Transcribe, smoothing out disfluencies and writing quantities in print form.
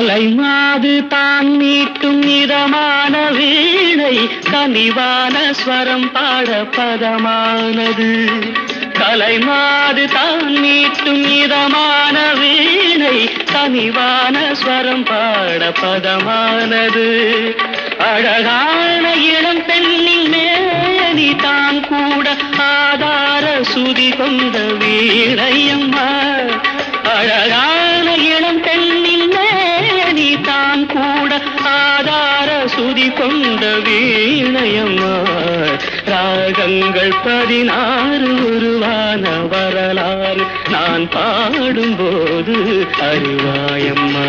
கலைமாது தான் மீட்டும் இதமான வீணை கனிவான ஸ்வரம் பாட பதமானது. கலைமாது தான் மீட்டும் இதமான வீணை கனிவான ஸ்வரம் பாட பதமானது. அழகான இளம் பெண்ணின் மேனி தான் கூட ஆதார சுதி கொண்ட வீணையம்மா. அழகான இளம் பெண்ணின் மேனி தான் கூட ஆதார சுதி கொண்ட வீணையம்மா. ராகங்கள் 16 உருவான வரலாறு நான் பாடும்போது அறிவாயம்மா.